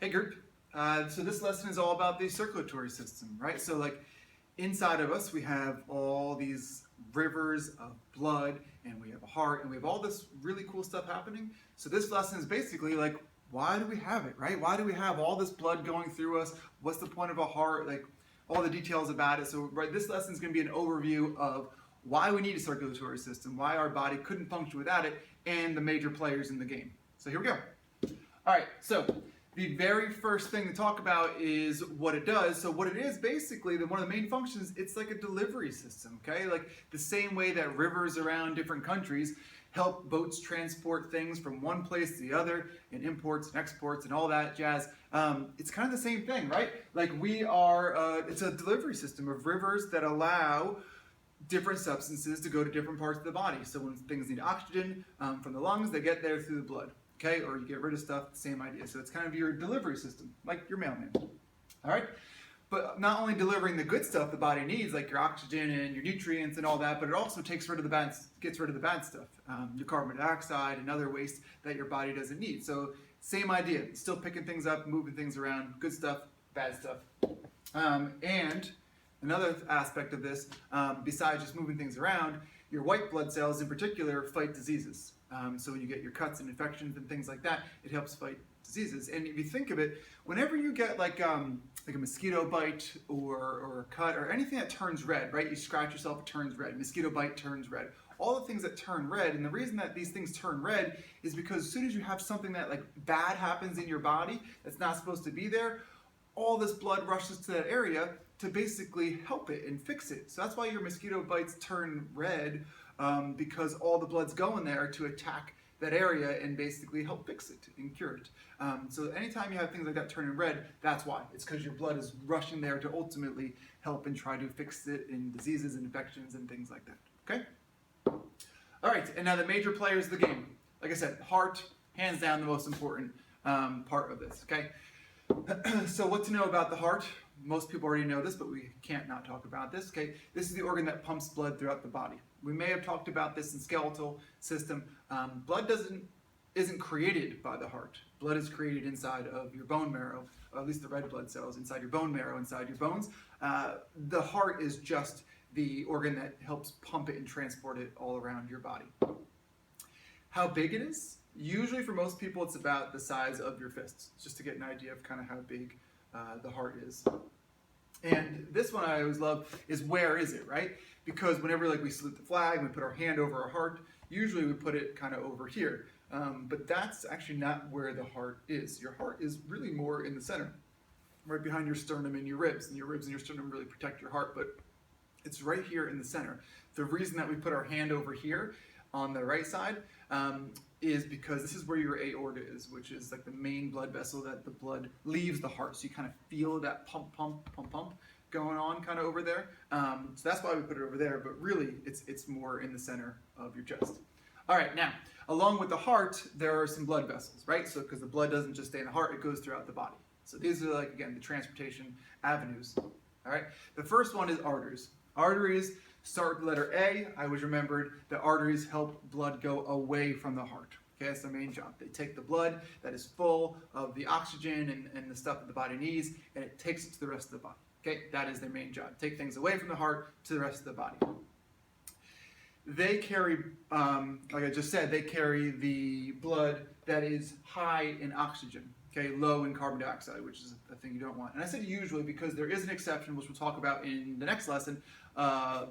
Hey group, so this lesson is all about the circulatory system, right? So like inside of us we have all these rivers of blood and we have a heart and we have all this really cool stuff happening. So this lesson is basically like, why do we have it, right? Why do we have all this blood going through us? What's the point of a heart? Like all the details about it. So right, this lesson is going to be an overview of why we need a circulatory system, why our body couldn't function without it, and the major players in the game. So here we go. All right, so the very first thing to talk about is what it does. So what it is basically, one of the main functions, it's like a delivery system, okay? Like the same way that rivers around different countries help boats transport things from one place to the other, and imports and exports and all that jazz. It's kind of the same thing, right? Like we are, it's a delivery system of rivers that allow different substances to go to different parts of the body. So when things need oxygen from the lungs, they get there through the blood. Okay, or you get rid of stuff, same idea. So it's kind of your delivery system, like your mailman. All right, but not only delivering the good stuff the body needs, like your oxygen and your nutrients and all that, but it also gets rid of the bad stuff, your carbon dioxide and other waste that your body doesn't need. So same idea, still picking things up, moving things around, good stuff, bad stuff. And another aspect of this, besides just moving things around, your white blood cells in particular fight diseases. So when you get your cuts and infections and things like that, it helps fight diseases. And if you think of it, whenever you get like a mosquito bite or a cut or anything that turns red, right? You scratch yourself, it turns red. Mosquito bite turns red. All the things that turn red, and the reason that these things turn red is because as soon as you have something that like bad happens in your body that's not supposed to be there, all this blood rushes to that area to basically help it and fix it. So that's why your mosquito bites turn red, because all the blood's going there to attack that area and basically help fix it and cure it. So anytime you have things like that turning red, that's why. It's because your blood is rushing there to ultimately help and try to fix it in diseases and infections and things like that. Okay? All right, and now the major players of the game. Like I said, heart, hands down the most important part of this, okay? So what to know about the heart? Most people already know this, but we can't not talk about this, okay? This is the organ that pumps blood throughout the body. We may have talked about this in skeletal system. Blood isn't created by the heart. Blood is created inside of your bone marrow, or at least the red blood cells inside your bone marrow, inside your bones. The heart is just the organ that helps pump it and transport it all around your body. How big it is? Usually for most people it's about the size of your fists, just to get an idea of kind of how big the heart is. And this one I always love is where is it, right? Because whenever like we salute the flag, we put our hand over our heart, usually we put it kind of over here. But that's actually not where the heart is. Your heart is really more in the center, right behind your sternum and your ribs. And your ribs and your sternum really protect your heart, but it's right here in the center. The reason that we put our hand over here on the right side is because this is where your aorta is, which is like the main blood vessel that the blood leaves the heart. So you kind of feel that pump, pump, pump, pump going on kind of over there. So that's why we put it over there, but really it's more in the center of your chest. All right, now, along with the heart, there are some blood vessels, right? So because the blood doesn't just stay in the heart, it goes throughout the body. So these are like, again, the transportation avenues. All right, the first one is arteries. Arteries start with the letter A. I always remembered that arteries help blood go away from the heart. Okay, that's the main job. They take the blood that is full of the oxygen and the stuff that the body needs, and it takes it to the rest of the body. Okay, that is their main job. Take things away from the heart to the rest of the body. They carry, like I just said, they carry the blood that is high in oxygen, okay, low in carbon dioxide, which is a thing you don't want. And I said usually because there is an exception, which we'll talk about in the next lesson.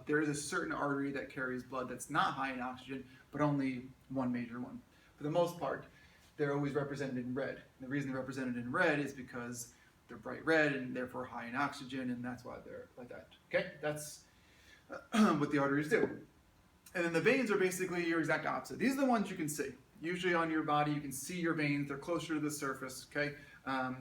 There is a certain artery that carries blood that's not high in oxygen, but only one major one. For the most part, they're always represented in red. And the reason they're represented in red is because they're bright red and therefore high in oxygen, and that's why they're like that. Okay, that's what the arteries do. And then the veins are basically your exact opposite. These are the ones you can see. Usually on your body, you can see your veins. They're closer to the surface, okay?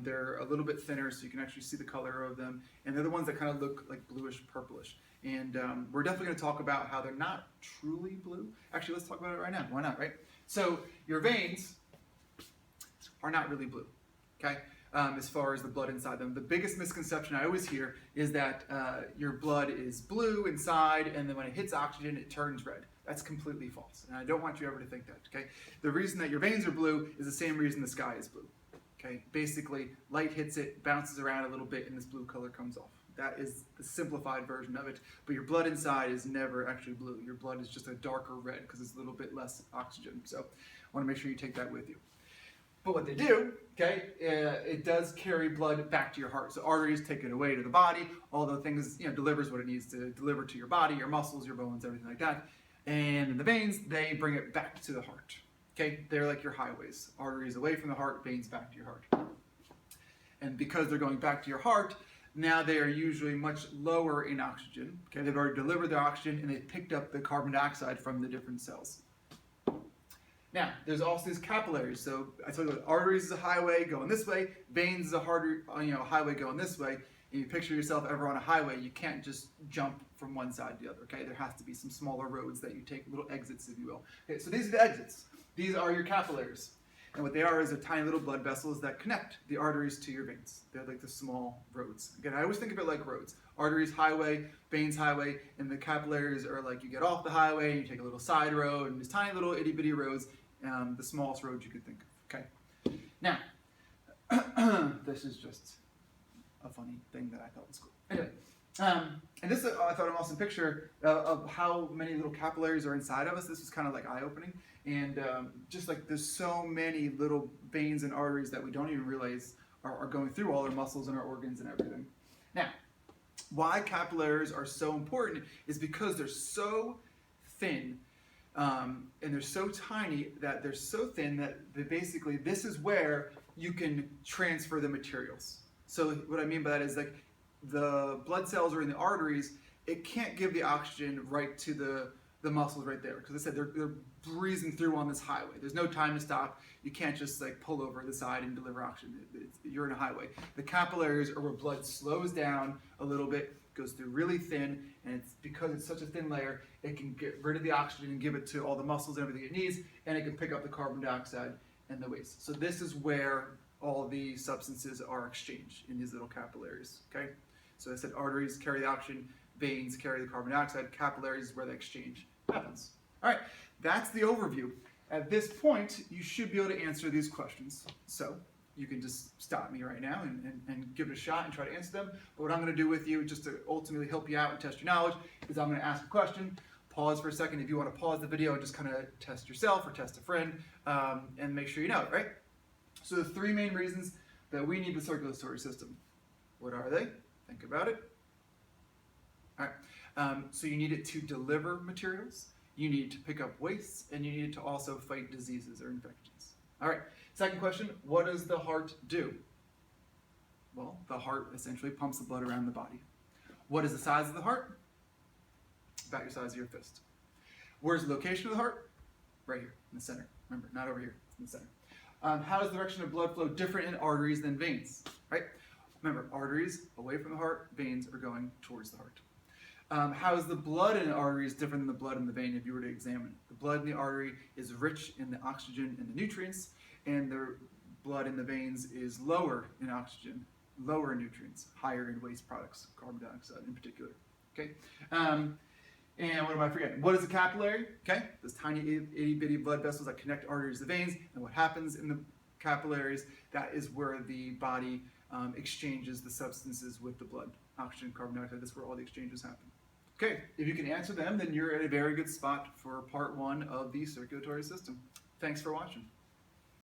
They're a little bit thinner, so you can actually see the color of them. And they're the ones that kind of look like bluish, purplish. And we're definitely going to talk about how they're not truly blue. Actually, let's talk about it right now. Why not, right? So your veins are not really blue, okay? As far as the blood inside them. The biggest misconception I always hear is that your blood is blue inside, and then when it hits oxygen, it turns red. That's completely false, and I don't want you ever to think that, okay? The reason that your veins are blue is the same reason the sky is blue, Okay, basically light hits it, bounces around a little bit, and this blue color comes off. That is the simplified version of it. But your blood inside is never actually blue. Your blood is just a darker red because it's a little bit less oxygen. So I want to make sure you take that with you. But what they do, okay, it does carry blood back to your heart. So arteries take it away to the body. All the things, delivers what it needs to deliver to your body, your muscles, your bones, everything like that. And in the veins, they bring it back to the heart. Okay, they're like your highways. Arteries away from the heart, veins back to your heart. And because they're going back to your heart, now they are usually much lower in oxygen. Okay, they've already delivered their oxygen and they've picked up the carbon dioxide from the different cells. Now, there's also these capillaries. So I told you, arteries is a highway going this way, veins is a highway going this way. And you picture yourself ever on a highway, you can't just jump from one side to the other. Okay, there has to be some smaller roads that you take, little exits, if you will. Okay, so these are the exits. These are your capillaries. And what they are is they're tiny little blood vessels that connect the arteries to your veins. They're like the small roads. Again, I always think of it like roads. Arteries, highway, veins, highway, and the capillaries are like you get off the highway, you take a little side road, and these tiny little itty bitty roads, the smallest roads you could think of. Okay. Now, this is just a funny thing that I thought was cool. Anyway, and this I thought an awesome picture of how many little capillaries are inside of us. This is kind of like eye-opening. And just like there's so many little veins and arteries that we don't even realize are going through all our muscles and our organs and everything. Now, why capillaries are so important is because they're so thin and they're so tiny that they're so thin that they basically, this is where you can transfer the materials. So what I mean by that is like the blood cells are in the arteries, it can't give the oxygen right to the muscles right there. Because I said they're breezing through on this highway. There's no time to stop. You can't just like pull over the side and deliver oxygen. You're in a highway. The capillaries are where blood slows down a little bit, goes through really thin, and it's because it's such a thin layer, it can get rid of the oxygen and give it to all the muscles and everything it needs, and it can pick up the carbon dioxide and the waste. So this is where all the substances are exchanged in these little capillaries, okay? So I said arteries carry the oxygen, veins carry the carbon dioxide, capillaries is where the exchange happens. All right, that's the overview. At this point, you should be able to answer these questions. So you can just stop me right now and give it a shot and try to answer them. But what I'm going to do with you, just to ultimately help you out and test your knowledge, is I'm going to ask a question, pause for a second if you want to pause the video and just kind of test yourself or test a friend and make sure you know it, right? So the three main reasons that we need the circulatory system. What are they? Think about it. All right. So you need it to deliver materials, you need it to pick up waste, and you need it to also fight diseases or infections. All right. Second question, what does the heart do? Well, the heart essentially pumps the blood around the body. What is the size of the heart? About your size of your fist. Where's the location of the heart? Right here, in the center. Remember, not over here, in the center. How is the direction of blood flow different in arteries than veins? Right? Remember, arteries away from the heart, veins are going towards the heart. How is the blood in the arteries different than the blood in the vein if you were to examine it? The blood in the artery is rich in the oxygen and the nutrients, and the blood in the veins is lower in oxygen, lower in nutrients, higher in waste products, carbon dioxide in particular. Okay? And what am I forgetting? What is a capillary? Okay? Those tiny itty bitty blood vessels that connect arteries to veins, and what happens in the capillaries, that is where the body exchanges the substances with the blood. Oxygen, carbon dioxide, that's where all the exchanges happen. Okay, if you can answer them, then you're at a very good spot for part one of the circulatory system. Thanks for watching.